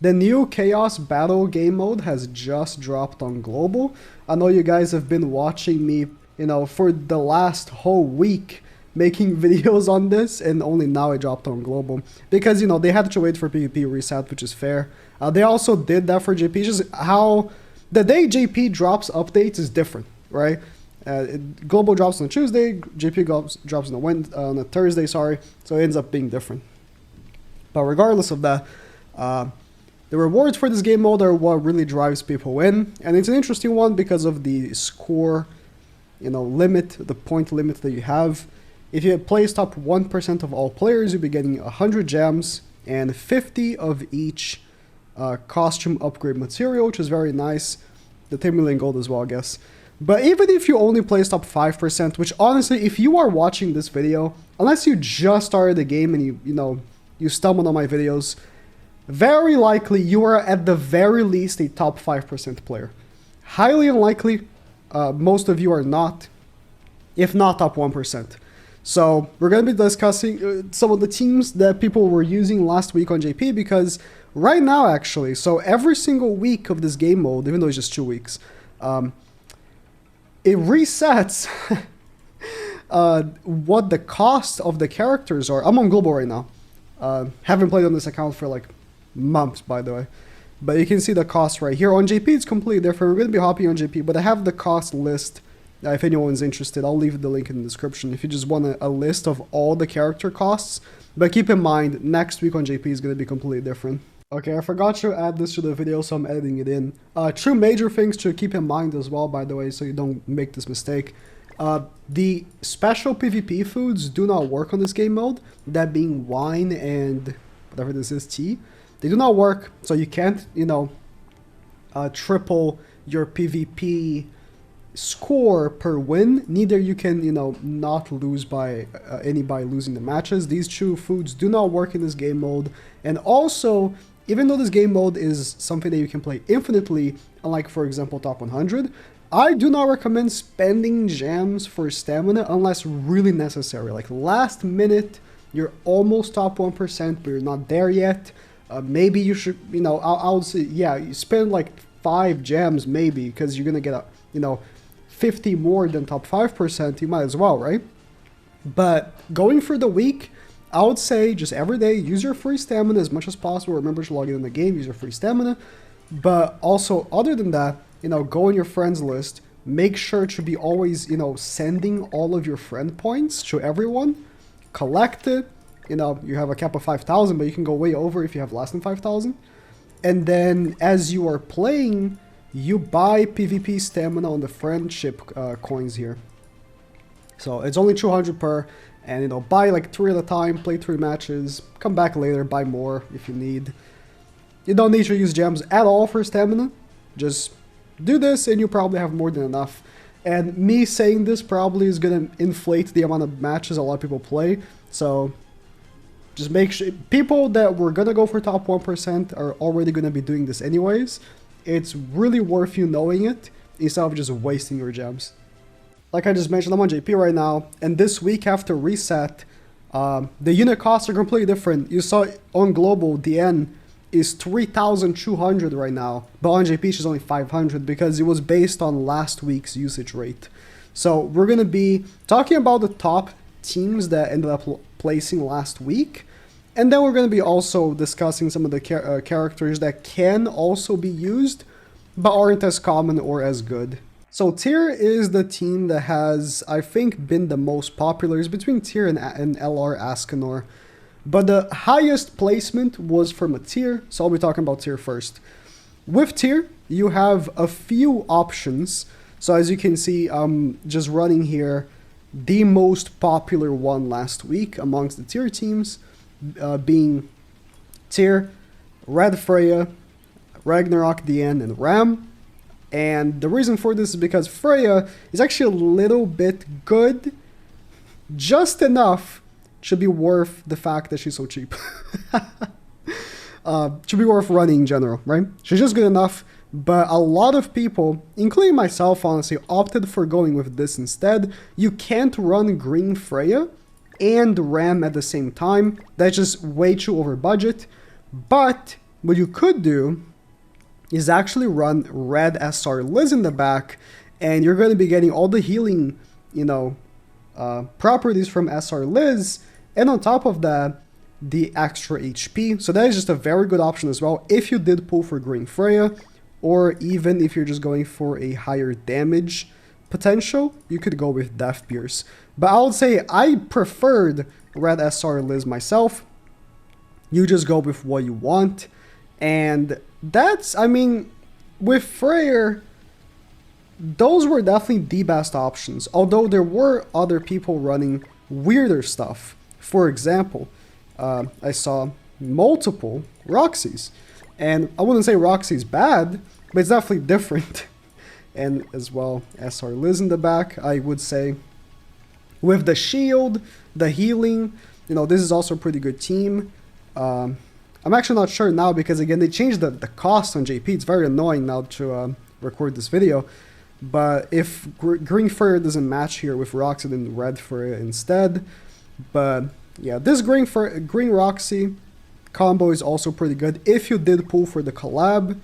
The new Chaos Battle game mode has just dropped on global. I know you guys have been watching me, for the last whole week making videos on this, and only now it dropped on global. Because, they had to wait for PvP reset, which is fair. They also did that for JP, just how the day JP drops updates is different, right? Global drops on a Tuesday, JP drops on a Thursday, sorry, so it ends up being different. But regardless of that, the rewards for this game mode are what really drives people in, and it's an interesting one because of the score, limit, the point limit that you have. If you place top 1% of all players, you'll be getting 100 gems and 50 of each costume upgrade material, which is very nice. The 10 million gold as well, I guess. But even if you only place top 5%, which honestly, if you are watching this video, unless you just started the game and you stumbled on my videos, very likely you are at the very least a top 5% player. Highly unlikely, most of you are not, if not top 1%. So we're going to be discussing some of the teams that people were using last week on JP, because right now actually, so every single week of this game mode, even though it's just 2 weeks, it resets what the cost of the characters are. I'm on global right now. Haven't played on this account for like months, by the way. But you can see the cost right here. On JP, it's completely different. We're going to be hopping on JP, but I have the cost list. If anyone's interested, I'll leave the link in the description if you just want a list of all the character costs. But keep in mind, next week on JP is going to be completely different. Okay, I forgot to add this to the video, so I'm editing it in. Two major things to keep in mind as well, by the way, so you don't make this mistake. The special PvP foods do not work on this game mode, that being wine and whatever this is, tea. They do not work, so you can't, triple your PvP score per win. Neither you can, not lose by anybody losing the matches. These two foods do not work in this game mode. And also, even though this game mode is something that you can play infinitely, unlike, for example, top 100, I do not recommend spending gems for stamina unless really necessary. Like last minute, you're almost top 1%, but you're not there yet. Maybe you should, I would say, yeah, you spend like 5 gems maybe, because you're going to get a, 50 more than top 5%, you might as well, right? But going for the week, I would say just every day, use your free stamina as much as possible. Remember to log in the game, use your free stamina. But also, other than that, go on your friends list. Make sure to be always, sending all of your friend points to everyone. Collect it. You have a cap of 5,000, but you can go way over if you have less than 5,000. And then as you are playing, you buy PvP stamina on the friendship coins here. So it's only 200 per, and buy like 3 at a time, play 3 matches, come back later, buy more if you need. You don't need to use gems at all for stamina. Just do this and you probably have more than enough. And me saying this probably is going to inflate the amount of matches a lot of people play. So just make sure people that were going to go for top 1% are already going to be doing this anyways. It's really worth you knowing it instead of just wasting your gems. Like I just mentioned, I'm on JP right now, and this week after reset, the unit costs are completely different. You saw on global, the N is 3,200 right now, but on JP she's only 500 because it was based on last week's usage rate. So we're going to be talking about the top teams that ended up placing last week. And then we're going to be also discussing some of the characters that can also be used, but aren't as common or as good. So Tier is the team that has, I think, been the most popular. It's between Tier and LR Escanor. But the highest placement was from a Tier, so I'll be talking about Tier first. With Tier, you have a few options. So as you can see, I'm just running here the most popular one last week amongst the Tier teams. Being Tyr, Red Freya, Ragnarok, DN, and Ram. And the reason for this is because Freya is actually a little bit good, just enough to be worth the fact that she's so cheap. To be worth running in general, right? She's just good enough, but a lot of people, including myself honestly, opted for going with this instead. You can't run green Freya and Ram at the same time. That's just way too over budget. But what you could do is actually run red SR Liz in the back, and you're going to be getting all the healing, properties from SR Liz, and on top of that, the extra HP. So that is just a very good option as well if you did pull for Green Freya, or even if you're just going for a higher damage potential, you could go with Death Pierce. But I would say I preferred red SR Liz myself. You just go with what you want. And that's, I mean, with Freyr, those were definitely the best options. Although there were other people running weirder stuff. For example, I saw multiple Roxys. And I wouldn't say Roxy's bad, but it's definitely different. And as well, SR Liz in the back, I would say. With the shield, the healing, this is also a pretty good team. I'm actually not sure now because, again, they changed the cost on JP. It's very annoying now to record this video. But if Green Freya doesn't match here with Roxy, then Red Freya instead. But yeah, this Green Roxy combo is also pretty good if you did pull for the collab.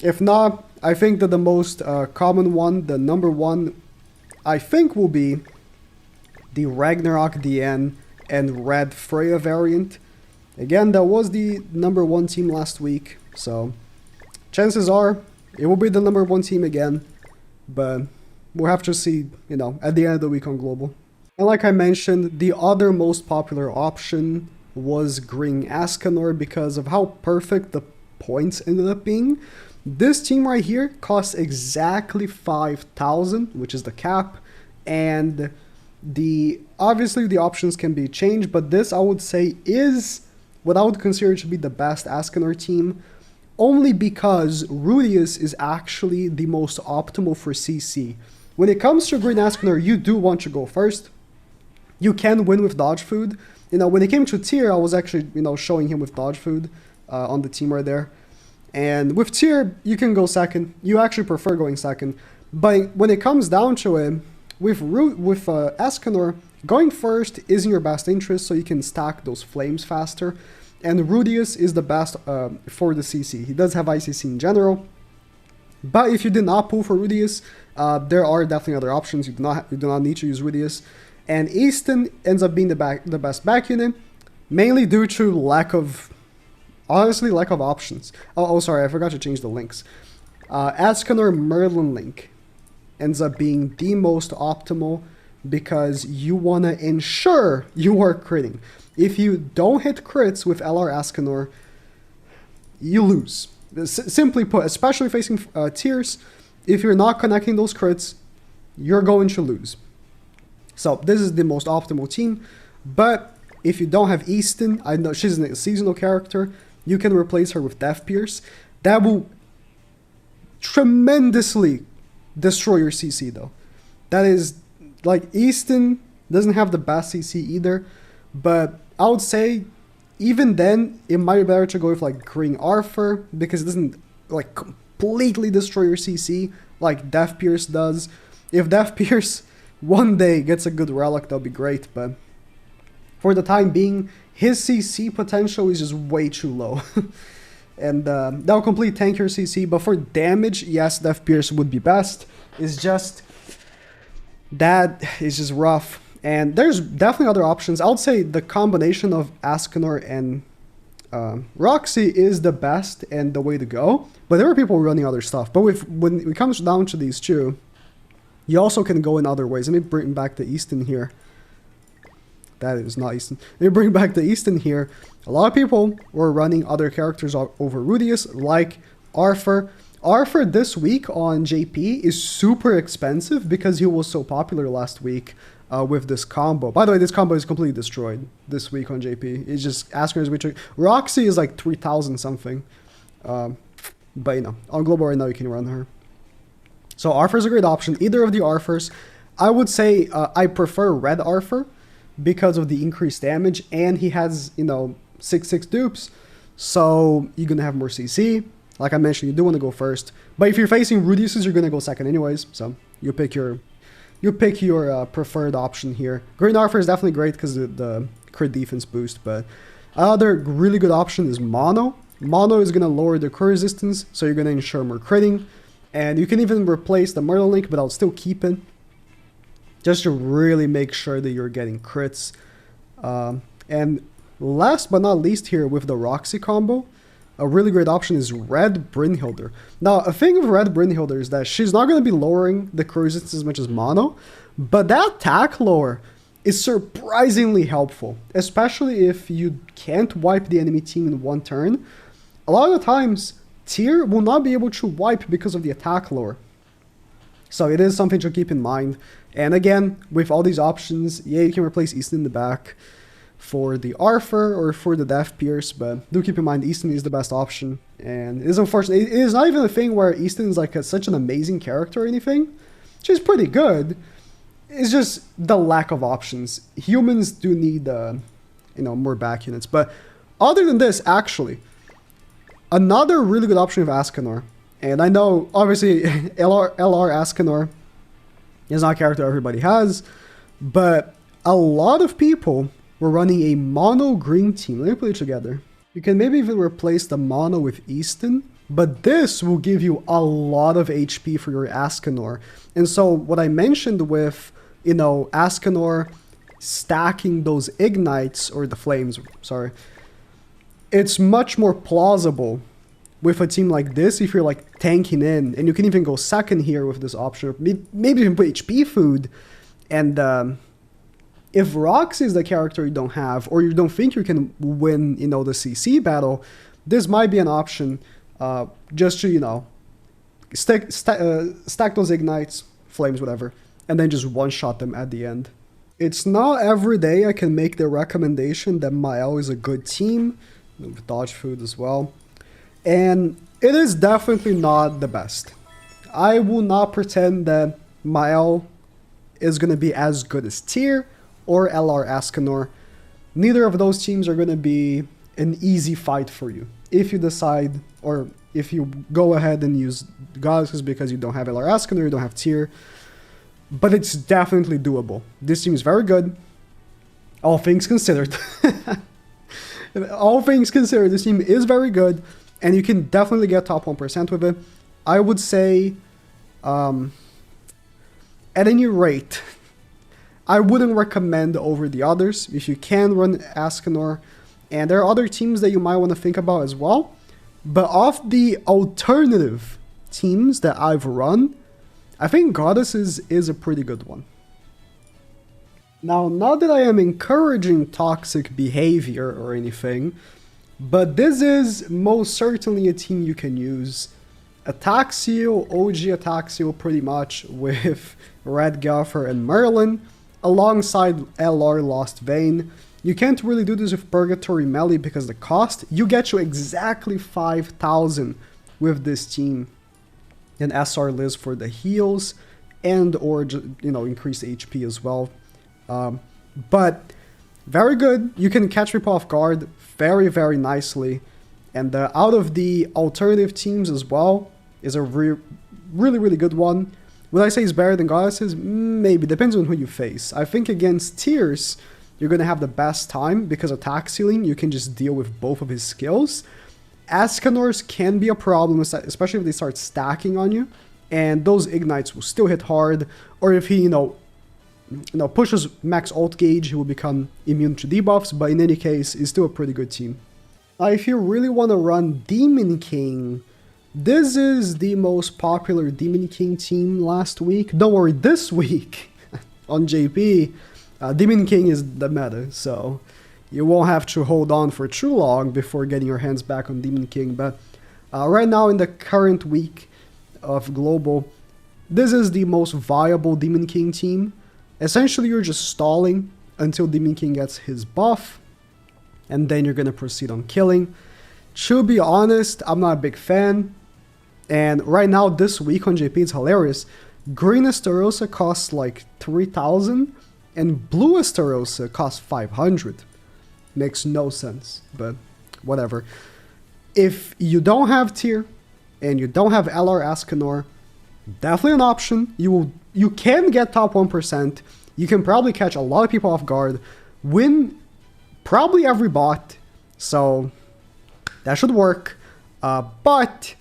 If not, I think that the most common one, the number one, I think will be the Ragnarok DN and Red Freya variant. Again, that was the number one team last week, so chances are it will be the number one team again, but we'll have to see, at the end of the week on Global. And like I mentioned, the other most popular option was Green Escanor because of how perfect the points ended up being. This team right here costs exactly 5,000, which is the cap, and obviously the options can be changed, but this I would say is what I would consider to be the best Escanor team, only because Rudius is actually the most optimal for CC. When it comes to Green Escanor, you do want to go first. You can win with dodge food. When it came to tier, I was actually, showing him with dodge food on the team right there. And with tier, you can go second. You actually prefer going second. But when it comes down to it, with Escanor, going first is in your best interest so you can stack those flames faster. And Rudius is the best for the CC. He does have ICC in general. But if you did not pull for Rudius, there are definitely other options. You do not need to use Rudius. And Easton ends up being the best back unit, mainly due to lack of options. Oh, sorry, I forgot to change the links. Escanor Merlin link ends up being the most optimal because you want to ensure you are critting. If you don't hit crits with LR Escanor, you lose. Simply put, especially facing tiers, if you're not connecting those crits, you're going to lose. So this is the most optimal team, but if you don't have Easton, I know she's a seasonal character, you can replace her with Death Pierce. That will tremendously destroy your CC though. That is, like, Easton doesn't have the best CC either, but I would say even then, it might be better to go with like Green Arthur because it doesn't like completely destroy your CC like Death Pierce does. If Death Pierce one day gets a good relic, that'll be great, but for the time being, his CC potential is just way too low. And that'll complete tank your CC, but for damage, yes, Death Pierce would be best. It's just, that is just rough. And there's definitely other options. I would say the combination of Escanor and Roxy is the best and the way to go. But there are people running other stuff. But when it comes down to these two, you also can go in other ways. Let me bring back the Easton here. That is not Easton. Let me bring back the Easton here. A lot of people were running other characters over Rudius, like Arthur. Arthur this week on JP is super expensive because he was so popular last week with this combo. By the way, this combo is completely destroyed this week on JP. It's just Escanor's way to... Roxy is like 3,000 something. But on Global right now you can run her. So Arthur's a great option. Either of the Arthurs. I would say I prefer Red Arthur because of the increased damage, and he has, 6/6 dupes, so you're gonna have more CC. Like I mentioned, you do want to go first, but if you're facing Rudius, you're gonna go second anyways, so you pick your preferred option here. Green Arthur is definitely great because of the crit defense boost, but Another really good option is Mono. Mono is going to lower the crit resistance, so you're going to ensure more critting. And you can even replace the Myrtle Link, but I'll still keep it, just to really make sure that you're getting crits. And last but not least here with the Roxy combo, a really great option is Red Brynhilder. Now, a thing of Red Brynhilder is that she's not going to be lowering the crit resistance as much as Mono, but that attack lower is surprisingly helpful, especially if you can't wipe the enemy team in one turn. A lot of the times, Tyr will not be able to wipe because of the attack lower. So it is something to keep in mind. And again, with all these options, yeah, you can replace Easton in the back for the Arthur or for the Death Pierce, but do keep in mind Easton is the best option. And it is unfortunate, it is not even a thing where Easton is like such an amazing character or anything. She's pretty good. It's just the lack of options. Humans do need, more back units. But other than this, actually, another really good option of Escanor, and I know, obviously, LR Escanor is not a character everybody has, but a lot of people were running a mono green team. Let me put it together. You can maybe even replace the mono with Easton, but this will give you a lot of HP for your Escanor. And so what I mentioned with, Escanor stacking those ignites, or the flames, sorry, it's much more plausible with a team like this if you're like tanking in, and you can even go second here with this option, maybe even put HP food. And if Roxy is the character you don't have, or you don't think you can win, the CC battle, this might be an option just to, stack those ignites, flames, whatever, and then just one-shot them at the end. It's not every day I can make the recommendation that Mael is a good team, with dodge food as well. And it is definitely not the best. I will not pretend that Mael is going to be as good as Tyr or LR Escanor. Neither of those teams are going to be an easy fight for you. If you decide, or if you go ahead and use Goddesses because you don't have LR Escanor, you don't have Tyr. But it's definitely doable. This team is very good, all things considered. All things considered, this team is very good, and you can definitely get top 1% with it. I would say, at any rate, I wouldn't recommend over the others. If you can run Escanor, and there are other teams that you might want to think about as well. But of the alternative teams that I've run, I think Goddesses is a pretty good one. Now, not that I am encouraging toxic behavior or anything, but this is most certainly a team you can use. Attack Seal, OG Attack Seal pretty much with Red Gaffer and Merlin, alongside LR Lost Vein. You can't really do this with Purgatory Melee because the cost, you get you exactly 5,000 with this team. And SR Liz for the heals and or, increase HP as well. But very good. You can catch people off guard very, very nicely. And out of the alternative teams as well is a really, really good one. Would I say it's better than Goddesses? Maybe. Depends on who you face. I think against Tyrs, you're going to have the best time because attack ceiling, you can just deal with both of his skills. Escanors can be a problem, especially if they start stacking on you. And those ignites will still hit hard. Or if he, pushes max ult gauge, he will become immune to debuffs. But in any case, it's still a pretty good team. Now, if you really want to run Demon King, this is the most popular Demon King team last week. Don't worry, this week on JP, Demon King is the meta, so you won't have to hold on for too long before getting your hands back on Demon King. But right now in the current week of Global, this is the most viable Demon King team. Essentially, you're just stalling until Demon King gets his buff, and then you're going to proceed on killing. To be honest, I'm not a big fan. And right now, this week on JP, it's hilarious. Green Estarossa costs like 3,000, and Blue Estarossa costs 500. Makes no sense, but whatever. If you don't have Tyr, and you don't have LR Escanor, definitely an option. You can get top 1%. You can probably catch a lot of people off guard, win probably every bot, So that should work. But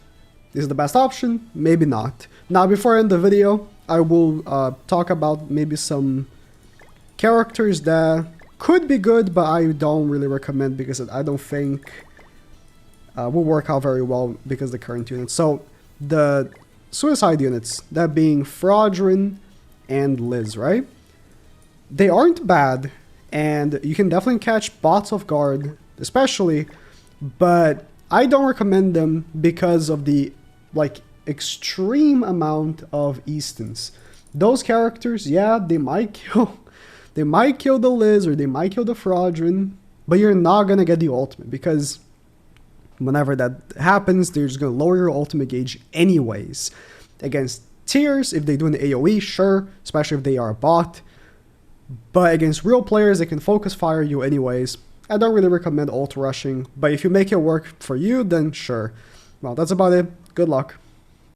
is it the best option? Maybe not. Now, before I end the video, I will talk about maybe some characters that could be good, but I don't really recommend because I don't think will work out very well because of the current units. So the suicide units, that being Fraudrin and Liz, right? They aren't bad, and you can definitely catch bots off guard, especially, but I don't recommend them because of the extreme amount of instance. Those characters, yeah, they might kill the Liz or they might kill the Fraudrin, but you're not gonna get the ultimate because whenever that happens, they're just gonna lower your ultimate gauge anyways. Against tiers, if they do an AoE, sure, especially if they are a bot. But against real players, they can focus fire you anyways. I don't really recommend ult rushing, but if you make it work for you, then sure. Well, that's about it. Good luck.